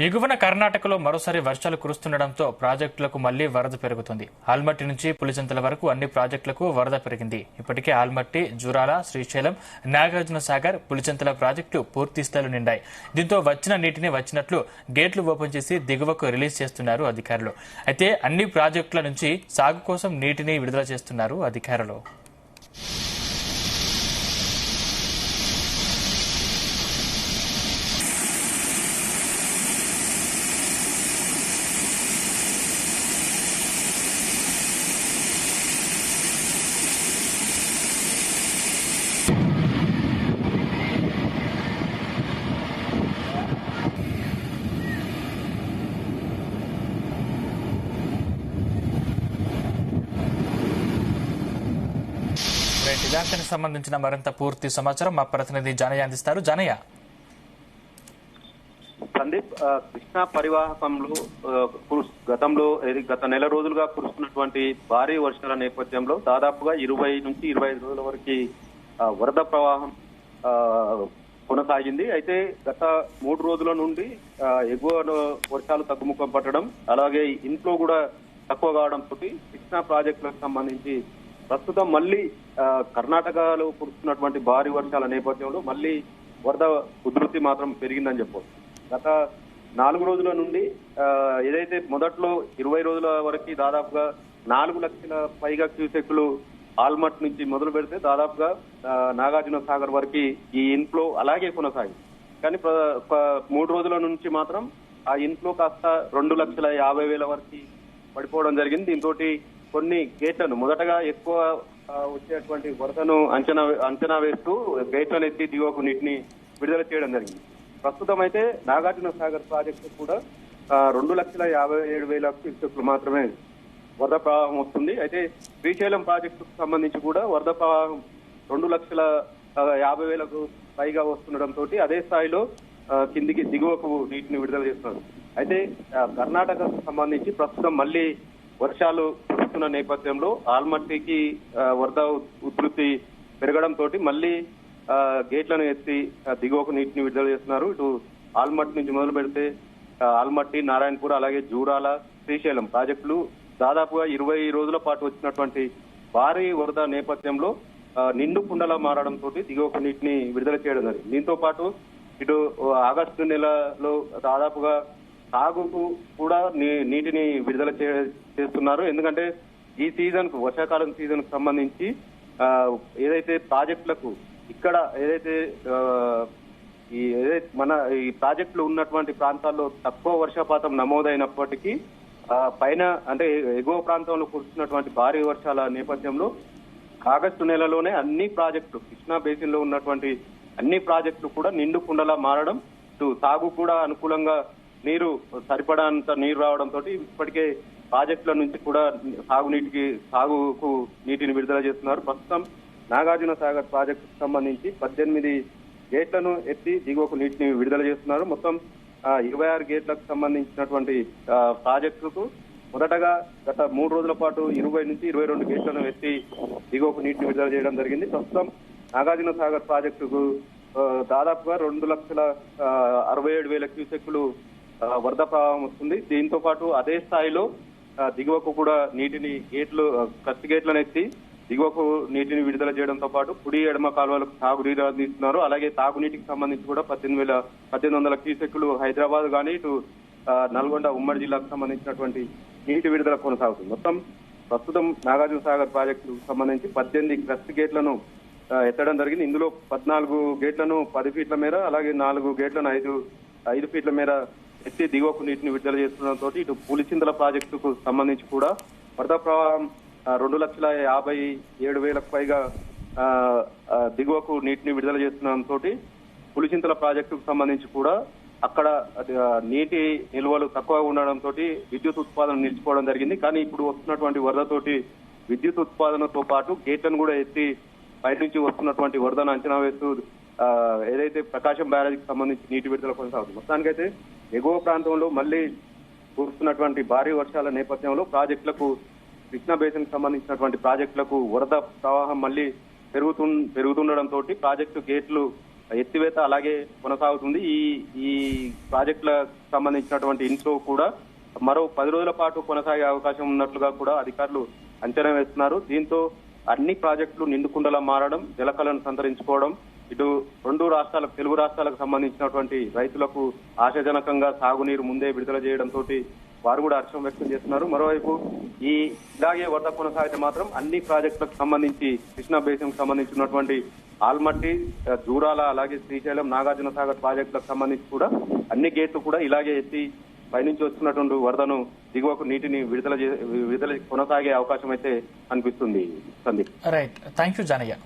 ఎగువన కర్ణాటకలో మరోసారి వర్షాలు కురుస్తుండటంతో ప్రాజెక్టులకు మళ్లీ వరద పెరుగుతుంది. ఆల్మట్టి నుంచి పులిచింతల వరకు అన్ని ప్రాజెక్టులకు వరద పెరిగింది. ఇప్పటికే ఆల్మట్టి, జూరాల, శ్రీశైలం, నాగార్జున సాగర్, పులిచింతల ప్రాజెక్టులు పూర్తి స్థాయిలో నిండాయి. దీంతో వచ్చిన నీటిని వచ్చినట్లు గేట్లు ఓపెన్ చేసి దిగువకు రిలీజ్ చేస్తున్నారు అధికారులు. అయితే అన్ని ప్రాజెక్టుల నుంచి సాగు కోసం నీటిని విడుదల చేస్తున్నారు అధికారులు. ఇదానికి సంబంధించిన మరింత పూర్తి సమాచారం మా ప్రతినిధి జానయ్య అందిస్తారు. జానయ్య, సందీప్, కృష్ణా పరివాహకంలో గత నెల రోజులుగా కురుస్తున్నటువంటి భారీ వర్షాల నేపథ్యంలో దాదాపుగా 20 నుంచి 25 రోజుల వరకు వరద ప్రవాహం కొనసాగింది. అయితే గత 3 రోజుల నుండి ఎగువ వర్షాలు తగ్గుముఖం పట్టడం, అలాగే ఇంట్లో కూడా తక్కువ కావడంతో కృష్ణా ప్రాజెక్టులకు సంబంధించి ప్రస్తుతం మళ్లీ కర్ణాటకలో కురుస్తున్నటువంటి భారీ వర్షాల నేపథ్యంలో మళ్లీ వరద ఉధృతి మాత్రం పెరిగిందని చెప్పవచ్చు. గత 4 రోజుల నుండి ఏదైతే మొదట్లో 20 రోజుల వరకు దాదాపుగా 4 లక్షల పైగా క్యూసెక్లు ఆల్మట్ నుంచి మొదలు పెడితే దాదాపుగా నాగార్జున సాగర్ వరకు ఈ ఇన్ఫ్లో అలాగే కొనసాగింది. కానీ 3 రోజుల నుంచి మాత్రం ఆ ఇన్ఫ్లో కాస్త 2,50,000 వరకు పడిపోవడం జరిగింది. దీంతో కొన్ని గేట్లను మొదటగా ఎక్కువ వచ్చేటువంటి వరదను అంచనా వేస్తూ గేట్లను ఎత్తి దిగువకు నీటిని విడుదల చేయడం జరిగింది. ప్రస్తుతం అయితే నాగార్జున సాగర్ ప్రాజెక్టు కూడా 2,57,000 క్యూసెక్లు మాత్రమే వరద ప్రవాహం వస్తుంది. అయితే శ్రీశైలం ప్రాజెక్టుకు సంబంధించి కూడా వరద ప్రవాహం 2,50,000కు పైగా వస్తుండటంతో అదే స్థాయిలో కిందికి దిగువకు నీటిని విడుదల చేస్తున్నారు. అయితే కర్ణాటకకు సంబంధించి ప్రస్తుతం మళ్లీ వర్షాలు కురుస్తున్న నేపథ్యంలో ఆల్మట్టికి వరద ఉధృతి పెరగడంతో మళ్లీ గేట్లను ఎత్తి దిగువకు నీటిని విడుదల చేస్తున్నారు. ఇటు ఆల్మట్టి నుంచి మొదలు పెడితే ఆల్మట్టి, నారాయణపూర్, అలాగే జూరాల, శ్రీశైలం ప్రాజెక్టులు దాదాపుగా 20 రోజుల పాటు వచ్చినటువంటి భారీ వరద నేపథ్యంలో నిండు కుండలా మారడంతో దిగువకు నీటిని విడుదల చేయడం జరిగింది. దీంతో పాటు ఇటు ఆగస్టు నెలలో దాదాపుగా సాగుకు కూడా నీటిని విడుదల చేస్తున్నారు. ఎందుకంటే ఈ సీజన్ కు, వర్షాకాలం సీజన్ కు సంబంధించి ఏదైతే ప్రాజెక్టులకు ఇక్కడ ఏదైతే ఈ ప్రాజెక్టులు ఉన్నటువంటి ప్రాంతాల్లో తక్కువ వర్షపాతం నమోదైనప్పటికీ పైన అంటే ఎగువ ప్రాంతంలో కురుస్తున్నటువంటి భారీ వర్షాల నేపథ్యంలో ఆగస్టు నెలలోనే అన్ని ప్రాజెక్టులు, కృష్ణా బేసిన్ లో ఉన్నటువంటి అన్ని ప్రాజెక్టులు కూడా నిండు కుండలా మారడం, ఇటు సాగు కూడా అనుకూలంగా సరిపడంత నీరు రావడంతో ఇప్పటికే ప్రాజెక్టుల నుంచి కూడా సాగుకు నీటిని విడుదల చేస్తున్నారు. ప్రస్తుతం నాగార్జున సాగర్ ప్రాజెక్టుకు సంబంధించి 18 గేట్లను ఎత్తి దిగువకు నీటిని విడుదల చేస్తున్నారు. మొత్తం 26 గేట్లకు సంబంధించినటువంటి ప్రాజెక్టులకు మొదటగా గత 3 రోజుల పాటు 20 నుంచి 22 గేట్లను ఎత్తి దిగువకు నీటిని విడుదల చేయడం జరిగింది. ప్రస్తుతం నాగార్జున సాగర్ ప్రాజెక్టుకు దాదాపుగా 2,67,000 క్యూసెక్లు వరద ప్రవాహం వస్తుంది. దీంతో పాటు అదే స్థాయిలో దిగువకు కూడా నీటిని కత్తి గేట్లను ఎత్తి దిగువకు నీటిని విడుదల చేయడంతో పాటు కుడి ఎడమ కాలువలకు తాగునీరు అందిస్తున్నారు. అలాగే తాగునీటికి సంబంధించి కూడా 1800 క్యూసెక్లు హైదరాబాద్ కానీ ఇటు నల్గొండ ఉమ్మడి జిల్లాకు సంబంధించినటువంటి నీటి విడుదల కొనసాగుతుంది. మొత్తం ప్రస్తుతం నాగార్జున సాగర్ ప్రాజెక్టుకు సంబంధించి 18 కత్తి గేట్లను ఎత్తడం జరిగింది. ఇందులో 14 గేట్లను 10 ఫీట్ల మేర, అలాగే 4 గేట్లను 5 ఫీట్ల మేర ఎత్తి దిగువకు నీటిని విడుదల చేస్తుండటంతో ఇటు పులిచింతల ప్రాజెక్టుకు సంబంధించి కూడా వరద ప్రవాహం 2,57,000కు పైగా దిగువకు నీటిని విడుదల చేస్తుండటంతో పులిచింతల ప్రాజెక్టుకు సంబంధించి కూడా అక్కడ నీటి నిల్వలు తక్కువగా ఉండడంతో విద్యుత్ ఉత్పాదన నిలిచిపోవడం జరిగింది. కానీ ఇప్పుడు వస్తున్నటువంటి వరదతోటి విద్యుత్ ఉత్పాదనతో పాటు గేట్లను కూడా ఎత్తి పైనుంచి వస్తున్నటువంటి వరదను అంచనా వేస్తూ ఏదైతే ప్రకాశం బ్యారేజీకి సంబంధించి నీటి విడుదల కొనసాగుతుంది. మొత్తానికైతే ఎగువ ప్రాంతంలో మళ్లీ కురుస్తున్నటువంటి భారీ వర్షాల నేపథ్యంలో ప్రాజెక్టులకు, కృష్ణా బేసిన్ కు సంబంధించినటువంటి ప్రాజెక్టులకు వరద ప్రవాహం మళ్లీ పెరుగుతుండడంతో ప్రాజెక్టు గేట్లు ఎత్తివేత అలాగే కొనసాగుతుంది. ఈ ప్రాజెక్టులకు సంబంధించినటువంటి ఇన్ఫ్లో కూడా మరో 10 రోజుల పాటు కొనసాగే అవకాశం ఉన్నట్లుగా కూడా అధికారులు అంచనా వేస్తున్నారు. దీంతో అన్ని ప్రాజెక్టులు నిండుకుండలా మారడం, జలకళను సంతరించుకోవడం, ఇటు తెలుగు రాష్ట్రాలకు సంబంధించినటువంటి రైతులకు ఆశాజనకంగా సాగునీరు ముందే విడుదల చేయడంతో వారు కూడా హర్షం వ్యక్తం చేస్తున్నారు. మరోవైపు ఇలాగే వరద కొనసాగితే మాత్రం అన్ని ప్రాజెక్టులకు సంబంధించి కృష్ణా బేసిన్ కు సంబంధించినటువంటి ఆల్మట్టి, జూరాల, అలాగే శ్రీశైలం, నాగార్జున సాగర్ ప్రాజెక్టులకు సంబంధించి కూడా అన్ని గేట్లు కూడా ఇలాగే ఎత్తి పైనుంచి వస్తున్నటువంటి వరదను దిగువకు నీటిని విడుదల కొనసాగే అవకాశం అయితే అనిపిస్తుంది. Sandeep. Right, thank you Janaiah.